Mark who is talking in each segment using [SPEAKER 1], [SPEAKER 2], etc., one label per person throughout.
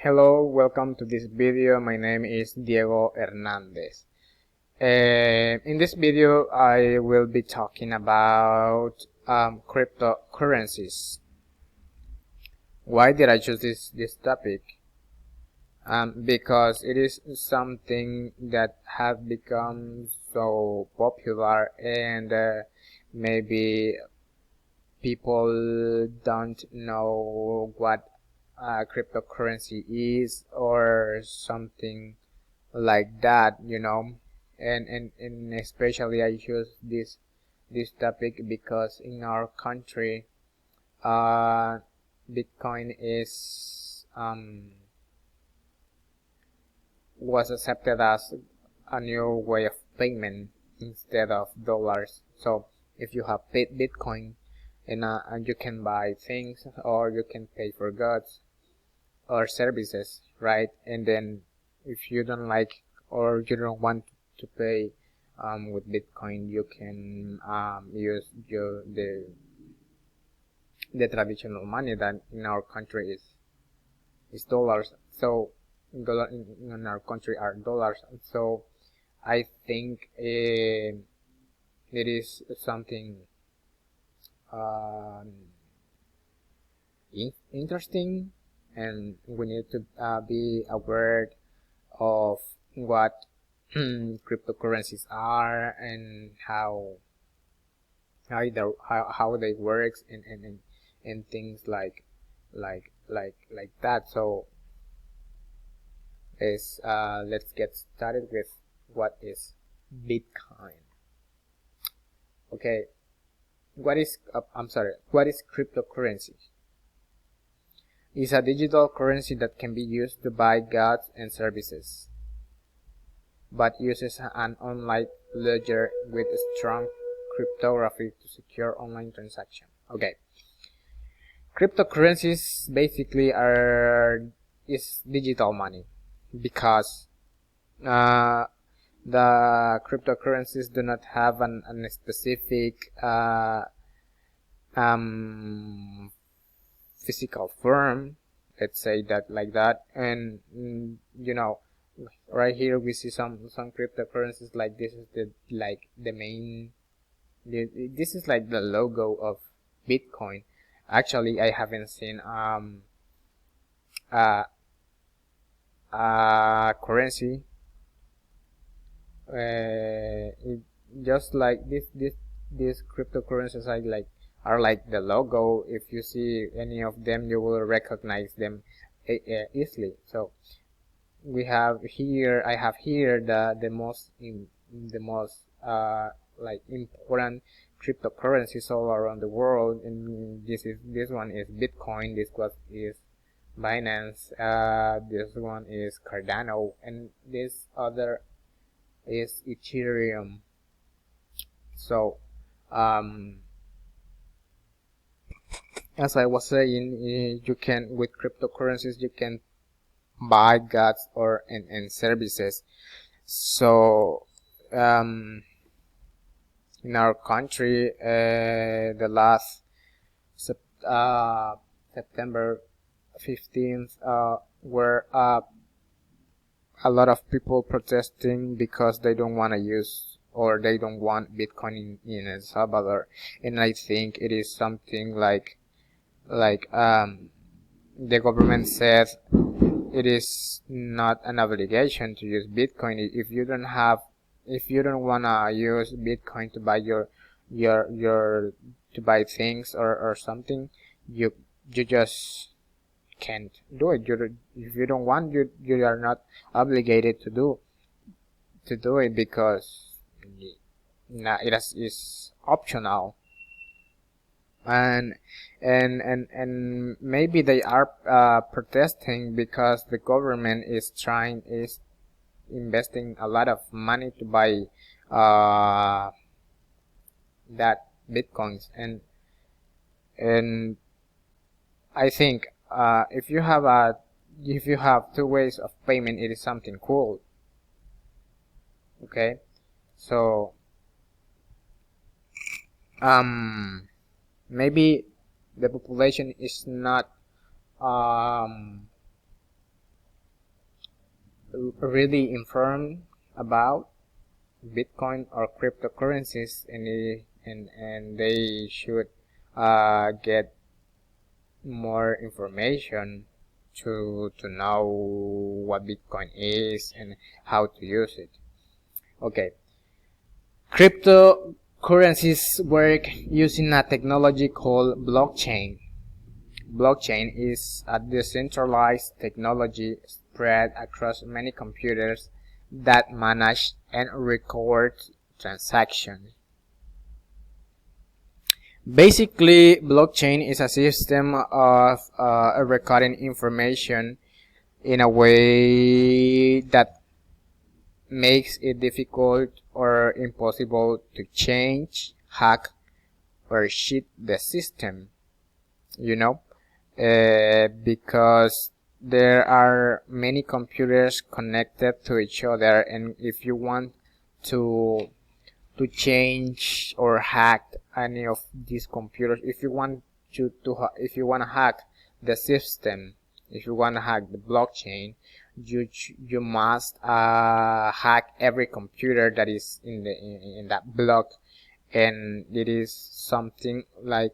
[SPEAKER 1] Hello, welcome to this video. My name is Diego Hernandez. In this video, I will be talking about cryptocurrencies. Why did I choose this topic? Because it is something that have become so popular, and maybe people don't know what cryptocurrency is or something like that, and especially I choose this topic because in our country uh Bitcoin is was accepted as a new way of payment instead of dollars. So if you have Bitcoin, and you can buy things, or you can pay for goods or services, right? And then if you don't like, or you don't want to pay with Bitcoin, you can use the traditional money that in our country is dollars. So dollar in our country are dollars. So I think it is something um, interesting, and we need to be aware of what cryptocurrencies are, and how they works, and things like that. So let's get started with what is Bitcoin. Okay, what is cryptocurrency? It's a digital currency that can be used to buy goods and services, but uses an online ledger with strong cryptography to secure online transactions. Okay, cryptocurrencies basically is digital money, because uh, the cryptocurrencies do not have an specific um, physical form. Let's say that like that, and right here we see some cryptocurrencies. Like this is the main. This is like the logo of Bitcoin. Actually, I haven't seen uh, currency just like these cryptocurrencies are like the logo. If you see any of them, you will recognize them easily. So I have here the most like important cryptocurrencies all around the world, and this one is Bitcoin, is Binance, this one is Cardano, and this other is Ethereum. So as I was saying, you can, with cryptocurrencies, you can buy goods and services. So in our country, the last September 15th, were a lot of people protesting because they don't want to use, or they don't want Bitcoin in El Salvador. And I think it is something like the government says it is not an obligation to use Bitcoin. If you don't wanna use Bitcoin to buy your to buy things or something, you just can't do it. If you don't want, you are not obligated to do it, because is optional. And maybe they are protesting because the government is investing a lot of money to buy uh, that Bitcoins, and I think if you have two ways of payment, it is something cool. Okay, so maybe the population is not really informed about Bitcoin or cryptocurrencies, and they should get more information to know what Bitcoin is and how to use it. Okay, cryptocurrencies work using a technology called blockchain. Blockchain is a decentralized technology spread across many computers that manage and record transactions. Basically, blockchain is a system of recording information in a way that makes it difficult or impossible to change, hack, or cheat the system. Because there are many computers connected to each other, and if you want to change or hack any of these computers, if you want if you want to hack the system, if you want to hack the blockchain, you must hack every computer that is in that block, and it is something like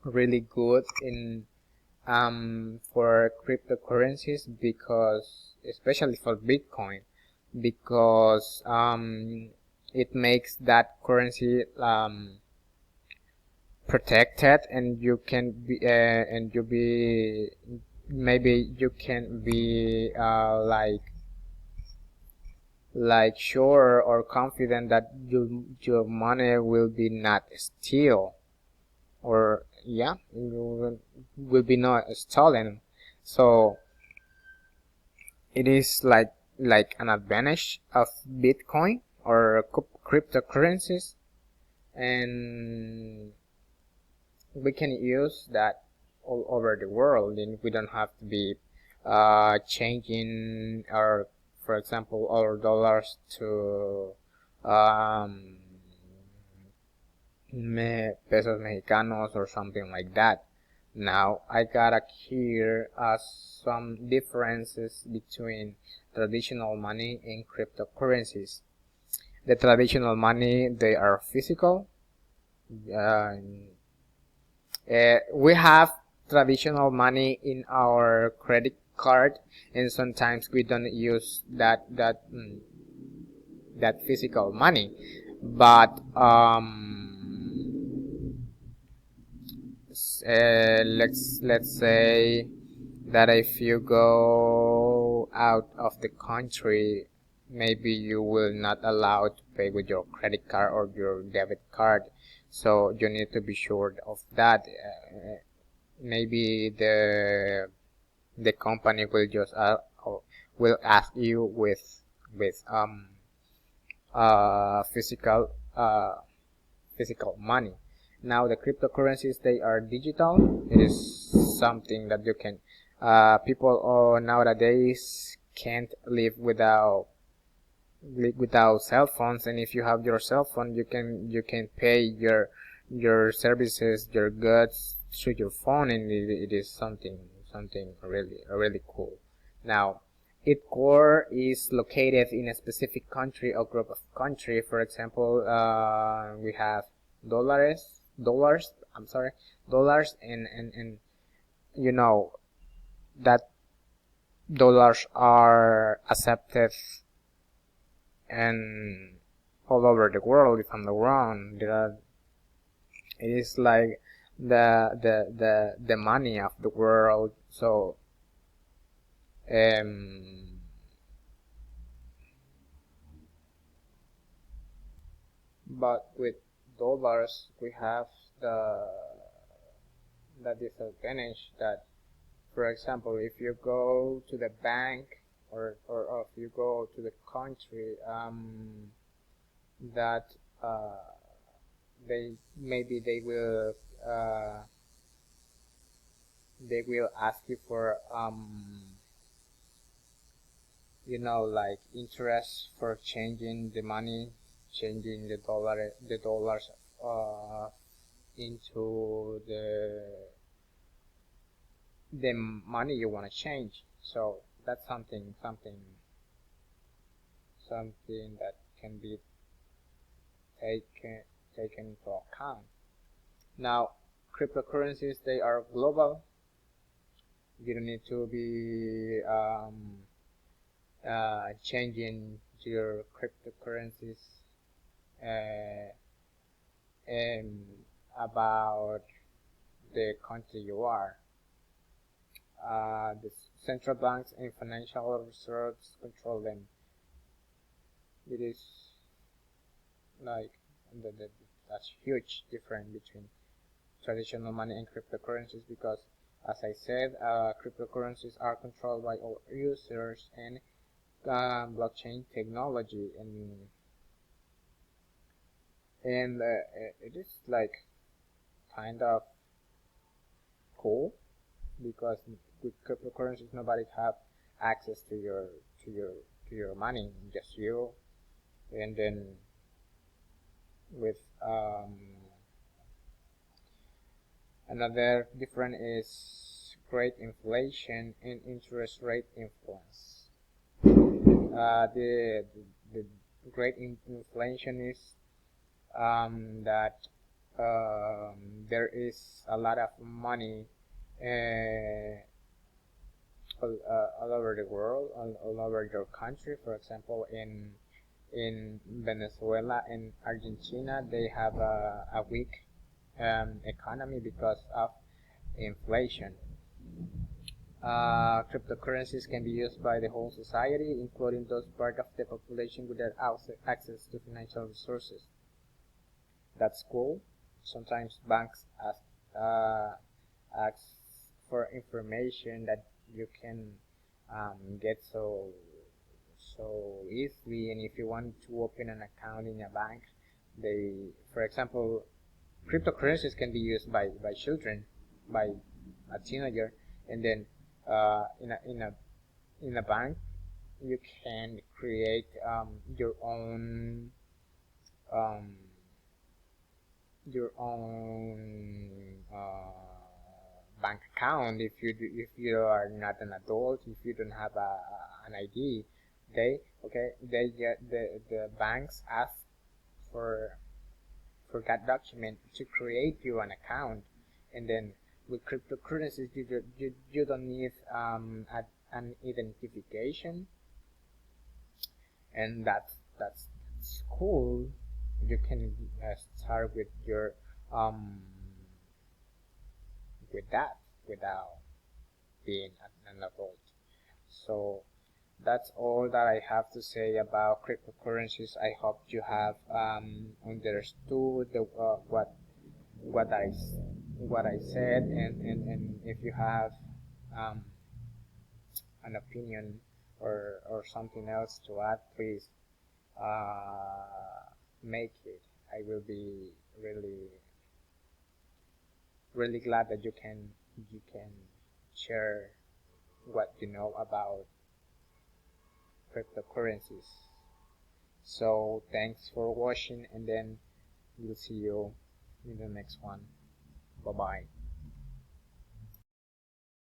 [SPEAKER 1] really good in for cryptocurrencies, because especially for Bitcoin, because it makes that currency protected, and you can be maybe you can be like sure or confident that your money will be not steal, or will be not stolen. So it is like an advantage of Bitcoin or cryptocurrencies, and we can use that all over the world, and we don't have to be changing our, for example, our dollars to pesos mexicanos or something like that. Now I gotta here some differences between traditional money and cryptocurrencies. The traditional money, they are physical. We have traditional money in our credit card, and sometimes we don't use that physical money. But let's say that if you go out of the country, maybe you will not allow to pay with your credit card or your debit card, so you need to be sure of that. Maybe the company will just will ask you with physical money. Now the cryptocurrencies, they are digital. It is something that you can people nowadays can't live without cell phones, and if you have your cell phone, you can pay your services, your goods through your phone, and it is something really cool. Now, its core is located in a specific country or group of country. For example, we have dollars, and you know that dollars are accepted and all over the world. If I'm not wrong, it is like the money of the world. So but with dollars we have the disadvantage that, for example, if you go to the bank or if you go to the country, that they will ask you for like interest for changing the money, changing the dollars into the money you want to change. So that's something something that can be taken into account. Now, cryptocurrencies, they are global. You don't need to be changing your cryptocurrencies uh, about the country you are. The central banks and financial reserves control them. It is like that's huge difference between traditional money and cryptocurrencies, because, as I said, cryptocurrencies are controlled by all users and blockchain technology, and it is like kind of cool, because with cryptocurrencies nobody have access to your money, just you. And then with another difference is great inflation and interest rate influence. The great inflation is that there is a lot of money all over the world, all over your country. For example, in Venezuela and Argentina, they have a weak economy because of inflation. Cryptocurrencies can be used by the whole society, including those part of the population without access to financial resources. That's cool. Sometimes banks ask for information that you can get so easily. And if you want to open an account in a bank, for example, cryptocurrencies can be used by children, by a teenager, and then in a bank you can create your own um, bank account. If you are not an adult, if you don't have an ID, they get the banks ask for that document to create you an account. And then with cryptocurrencies, you don't need an identification, and that's cool. You can start with your with that without being an adult. So that's all that I have to say about cryptocurrencies. I hope you have understood what I said, and if you have um, an opinion or something else to add, please make it. I will be really glad that you can share what you know about cryptocurrencies. So thanks for watching, and then we'll see you in the next one. Bye bye.